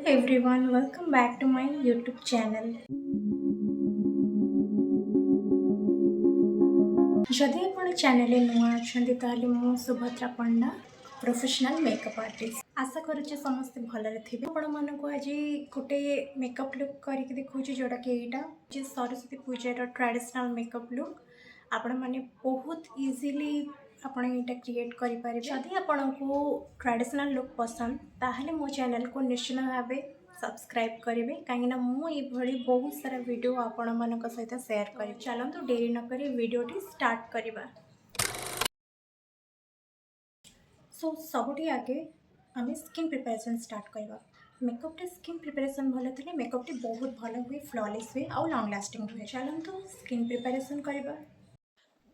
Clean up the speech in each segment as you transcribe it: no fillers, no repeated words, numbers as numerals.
everyone, welcome back to my YouTube channel. जदि आपण channel नुआ अच्छा ताले मु सुभद्रा पंडा प्रोफेशनल मेकअप आर्टिस्ट आशा करुचे समस्ते भलरे थिबे। आपण मानको आज गोटे मेकअप लुक करके देखौची जोटा कि एटा जे सरस्वती पूजार ट्रेडिशनल मेकअप लुक आपण माने बहुत इजीली आपण एटा क्रिएट करि पारे। जदि आपनको ट्रेडिशनल लुक पसंद ताहले मो चैनल को निश्चित भाबे सब्सक्राइब करेंगे कहीं मुझे बहुत सारा वीडियो आपण मान सहित शेयर करी। चलतु डेरी न करी वीडियोटी स्टार्ट करवा। सो सबुठी आगे आम स्किन प्रिपरेशन स्टार्ट करवा। मेकअप स्किन प्रिपरेशन भल थे मेकअप बहुत भल हुए, फ्लॉलेस हुए और लॉन्ग लास्टिंग हुए। चलतु स्किन प्रिपरेशन करवा।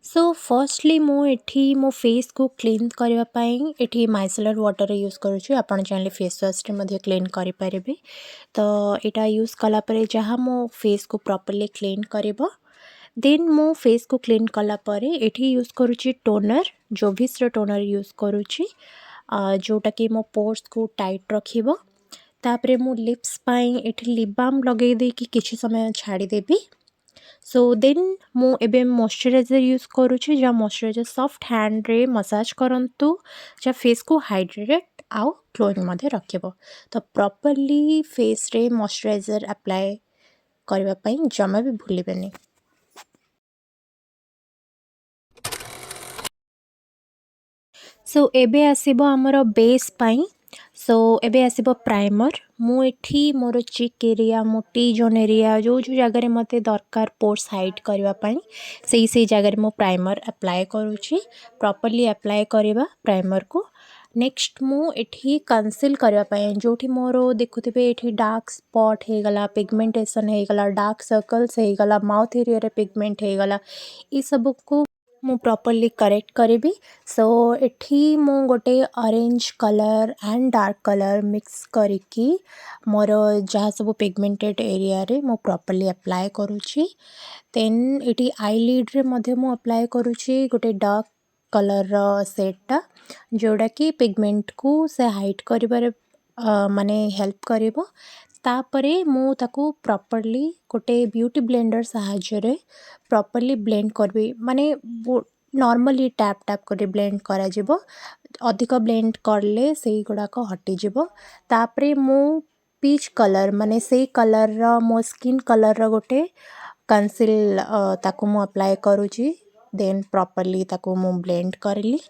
सो फर्स्टली मुझे मो फेस को क्लीन करने ये माइसेलर वाटर यूज करुँच। आपड़ चाहिए फेस वाश क्लीन करेंगे। तो यहाँ यूज कलापर जहाँ मो फेस को प्रॉपर्ली क्लीन कर देन मो फेस को क्लीन कलापर ये यूज करुँच टोनर, जोभिस टोनर यूज करुँच जोटा कि मो पोर्स को टाइट रखिबो। तापरे मो लिप्स पाई एठी लिप बाम लगे दे कि किछि समय छाड़ीदेवी। सो देन मु एबे मॉइस्चराइजर यूज करुँच जहाँ मॉइस्चराइजर सॉफ्ट हैंड रे मसाज करंतु जहाँ फेस को हाइड्रेट आउ ग्लोइंग मध्य रखिबो। तो प्रॉपर्ली फेस रे मॉइस्चराइजर अप्लाई करबा पई जमा भी भूलिबेनी। सो एबे आसीबो हमरो बेस पाई। सो एबे आसीबो प्राइमर। मु एठी मोर चिक एरिया, मो टी जोन एरिया जो जगह मते दरकार पोर्स हाइड करबा पई से जगह मो प्राइमर अप्लाई करूची। प्रॉपर्ली अप्लाई करबा प्राइमर को। नेक्स्ट मु एठी कंसील करबा पई जोठी मोर देखुथिबे एठी डार्क स्पॉट हे गला, पिगमेंटेशन हे गला, डार्क सर्कल्स हे गला, माउथ एरिया रे पिगमेंट हे गला, ई सब को मु प्रॉपर्ली करेक्ट करेबी। सो एठी मु गोटे orange colour and dark colour mix करिकी मोर जहाँ सब पिगमेंटेड एरिया रे मु प्रॉपर्ली अप्लाई करूची। देन एटी आईलिड रे मध्य मु अप्लाई करूची गोटे डार्क कलर सेटा जोड़ा कि पिगमेंट को से हाइड करिबारे माने हेल्प करिबो। तापरे मु ताकू प्रॉपर्ली गोटे ब्यूटी ब्लेंडर साहाय्य रे प्रॉपर्ली ब्लेंड करबी। माने नॉर्मली टैप टैप कर ब्लेंड करा जिवो। अधिक ब्लेंड करले से गुड़ाक हटि जिवो। तापरे मु पीच कलर माने से कलर मो स्किन कलर गोटे कंसील ताकू मु अप्लाई करूची। देन प्रॉपर्ली ताकू मु ब्लेंड करली।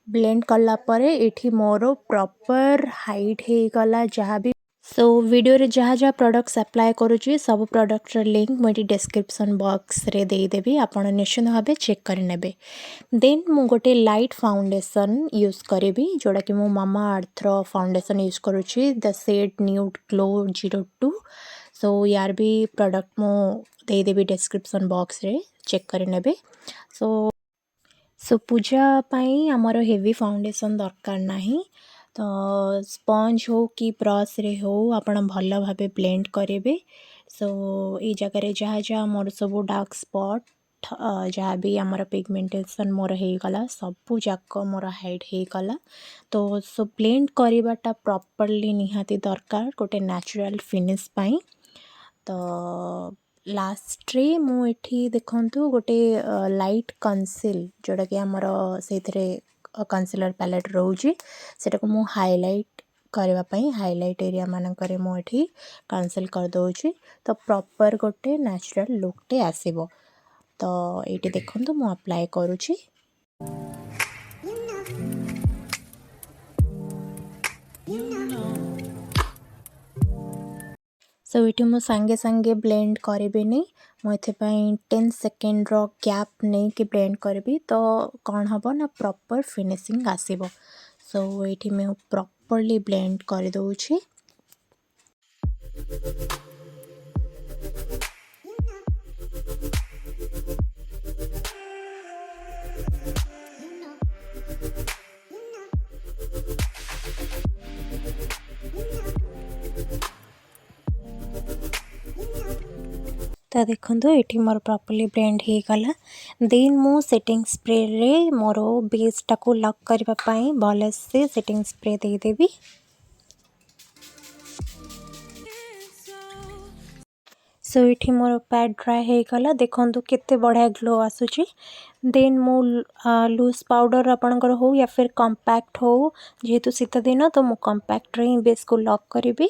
ब्लेंड करला परे एठी मोरो प्रॉपर हाइड हे गला जहाँ भी। सो वीडियो रे जहाँ जहाँ प्रोडक्ट्स अप्लाई करुँची सब प्रोडक्ट लिंक मुझे डिस्क्रिप्शन बॉक्स रे देदेवी। आपण निश्चित भाव चेक करने। देन मु गोटे लाइट फाउंडेशन यूज करेबी जोड़ा कि मो मामा अर्थ रो फाउंडेशन यूज करुँची the shade nude glow 02। So यार भी प्रोडक्ट मु देदेवी डिस्क्रिप्शन बॉक्स रे चेक करने। सो पूजा पाई आमर हेवी फाउंडेशन दरकार नाही। तो स्पंज हो कि ब्रश रे हो आपण भल भाबे ब्लेंड करेबे। सो ये जगह जहाँ जहाँ मोर सब डार्क स्पॉट जहाँ भी आमर पिगमेंटेशन मोर हो गला सबू जाक मोर हाइड हो गला। तो सो ब्लेंड करवाटा प्रॉपर्ली निहाती दरकार गोटे नेचुरल फिनिश पाई। तो लास्ट रे मु एठी देखंतु गोटे लाइट कंसील जोड़ा कि आमर से कंसीलर पैलेट रोची सेटा को मु हाईलाइट करने हाईलाइट एरिया मानक मु एठी कंसील कर दोची। तो प्रॉपर गोटे नेचुरल लुकटे आसीबो। तो ये देखंतु मु अप्लाई करूची। सो ये मु सांगे सांगे ब्लेंड करेबेनी। मुझे 10 सेकेंड रो गैप नहीं कि ब्लेंड करी तो कौन हम ना प्रॉपर फिनिशिंग आसीबो। सो ये मैं प्रॉपर्ली ब्लेंड कर दोची। तो देखो ये मोर प्रॉपर्ली ब्लेंड हो गला। देन मु सेटिंग स्प्रे रे मोर बेस टाको लॉक करबा पई भल से सेटिंग स्प्रे दे देबी। सो ये मोर पैड ड्राए हो गला देखो केते बढ़िया ग्लो आसूची। देन मो लूज पाउडर आपणकर हो या फिर कंपैक्ट हो जेहेतु शीत दिन तो मु कंपैक्ट रे बेस को लॉक करी।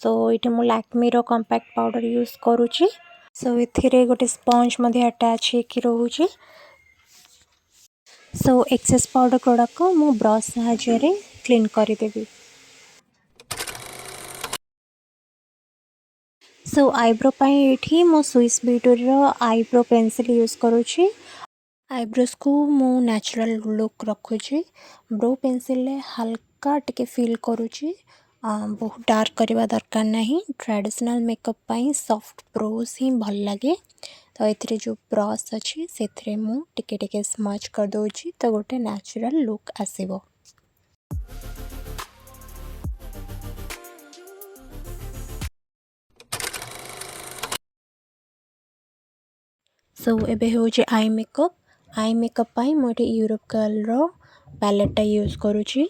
सो ये मु लैक्मी रो कंपैक्ट पाउडर यूज करुची। सो एथिरे गोटे स्पंज मध्ये अटैच होकी रहूची। सो एक्सेस पाउडर गुड़ाक को मु ब्रश साहाय्य क्लीन करदेवी। सो आईब्रो ये मो Swiss beauty eyebrow pencil use करुची। आईब्रोज को मु नेचुरल लुक रखुची। ब्रो पेंसिल हल्का टिके फील करुची। बहुत डार्क करवा दरकार नहीं। ट्रेडिशनल मेकअप पाई सॉफ्ट ब्रोज ही भल लगे। तो ये जो ब्रश अच्छी से मु टिके टिके स्मच कर दोची तो गोटे नेचुरल लुक आसीबो। सो एबे होची आई मेकअप पाई मोटे यूरोप कलर पैलेटा यूज करुची।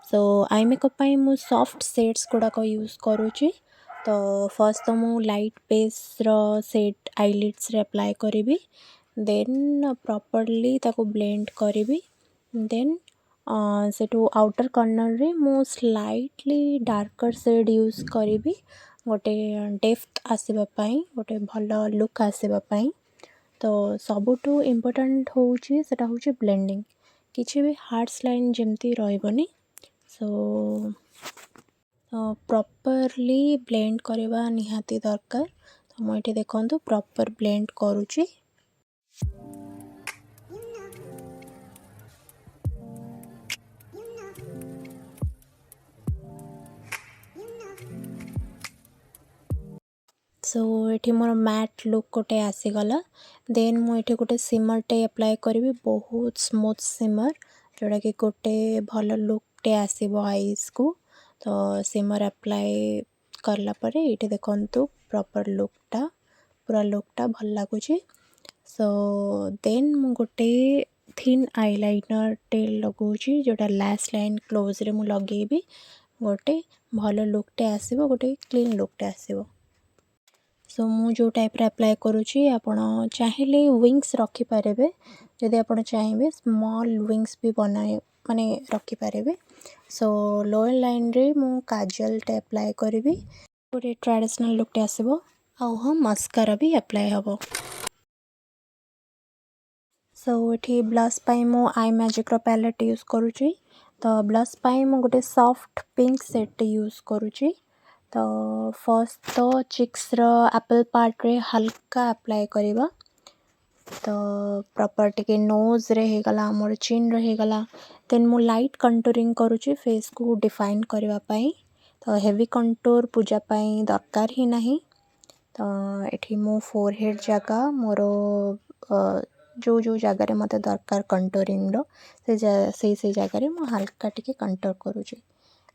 सो आई मेकअप पाई मु सॉफ्ट शेड्स गुड़ाक यूज करुची। तो फर्स्ट तो मु लाइट बेस रो शेड आईलिड्स रे अप्लाई करी। देन प्रॉपर्ली ताको ब्लेंड करी। देन सेटू आउटर कॉर्नर रे मु स्लाइटली डार्कर शेड यूज करी गोटे डेप्थ आसीबा पाई गोटे भलो लुक आसीबा पाई। तो सबुठू इम्पोर्टेंट होची सेटा होची ब्लेंडिंग। किसी भी हार्ड्स लाइन जमती रहबनी। सो प्रॉपर्ली ब्लेंड करवा निहाती दरकार। तो मुझे देखो प्रॉपर ब्लेंड करुची। सो ये मोर मैट लुक गोटे आसीगला। देन मुझे गोटे सिमर टे अप्लाई करी बहुत स्मूथ सिमर जोड़ा कि गोटे भल लुक टे आसीबो आईज को। तो सिमर अप्लाई करला परे ये देखो प्रॉपर लुकटा पूरा लुकटा भल लगुच। सो देन मु गोटे थिन आईलाइनर टे लगौची जोटा लैश लाइन क्लोज रे मु लगेबी गोटे भल लुकटे आसीबो गोटे क्लीन लुकटे आसीबो। सो मु जो टाइप रे अप्लाई करुची आपण चाहिले विंग्स रखी पारेबे। जदि आपण चाहिए स्मॉल विंग्स भी बनाए माने रखी पारेबे। सो लोअर लाइन रे मु काजल टे अप्लाई करिवि गोटे ट्रेडिशनल लुक टे आसीबो। आउ हम मस्कारा भी अप्लाई हबो। सो ये ब्लश पाई मु आई मैजिक रो पैलेट यूज करुची। तो ब्लश पाई मु गोटे सॉफ्ट पिंक सेट यूज करुची। तो फर्स्ट तो चिक्स रो एप्पल पार्ट रे हल्का अप्लाई करिवा। तो प्रॉपर टिके नोज रे हे गला मोर चिन रे हे गला। देन मु लाइट कंटूरिंग करुची फेस को डिफाइन करवा पाई। तो हेवी कंटूर पूजा पाई दरकार ही नहीं। तो एठी मु फोरहेड जगह मोर जो जो जगह रे मते दरकार कंटूरिंग रो से जगह रे मु हल्का टिके कंटूर करुची।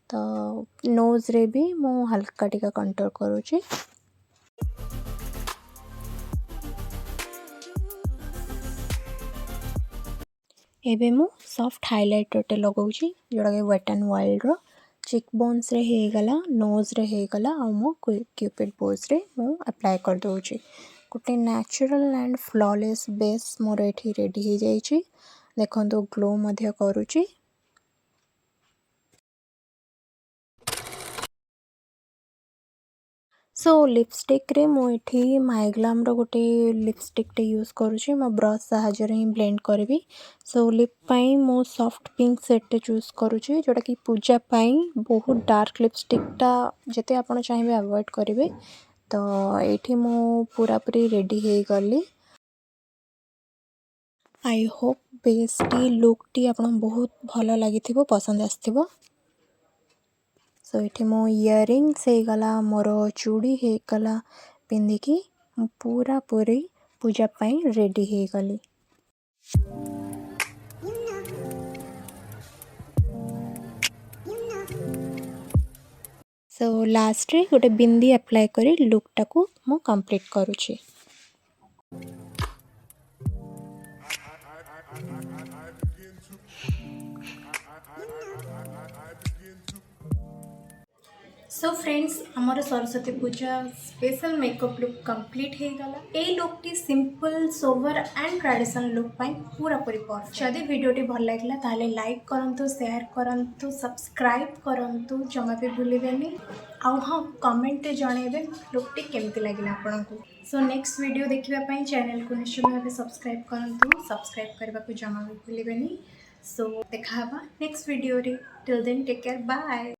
तो नोज रे भी मु हल्का टिके कंटूर करुची। एबे मु सॉफ्ट हाइलाइटर टे लगाउची जोड़ा के वेट एंड वाइल्ड रो चिक बोन्स रे हे गला नोज रे हे गला आ मो क्यूपिड बोज रे मु अप्लाई कर दोउची। गोटे नेचुरल एंड फ्लॉलेस बेस मोर एठी रेडी हे जाईची। देखंतु ग्लो मध्य करूची। सो लिपस्टिक रे मुझे माइग्लाम रो गोटे लिपस्टिक टे यूज करुची मो ब्रश साहाय्य रे ब्लेंड करबी। सो लिप पाई मो सॉफ्ट पिंक सेट टे चूज करुची जोटा कि पूजा पाई बहुत डार्क लिपस्टिक टा जते आपण चाहिए अवॉइड करेंगे। तो ये मो पूरा पूरी रेडी हे गली। I hope base T look T आपण बहुत भल लगी पसंद आसथिबो। सो ये मो इयरिंग्स हो गला मोर चूड़ी हो गला पिंधिकी पूरा पूरी पूजा पाई रेडी हो गली। सो लास्ट रे गोटे बिंदी अप्लाई करी लुक टाको मु कंप्लीट करूची। सो फ्रेंड्स आमर Saraswati Puja special makeup look complete हो गला। ए लुक टी simple sober and traditional look पाई पूरा पूरी परफेक्ट। जदि वीडियोटी भल लगा ताले लाइक करंतु, शेयर करंतु, सब्सक्राइब करंतु, जमा भी भूलिबेनी। आउ हाँ कमेंट जनइबे लुक टी केमती लगिला आपनको। सो नेक्स्ट वीडियो देखिबा पई चैनल को निश्चित भाव सब्सक्राइब करंतु, सब्सक्राइब करबा को जमा भी भूलिबेनी। सो देखा नेक्स्ट वीडियो रे। Till then take care, bye.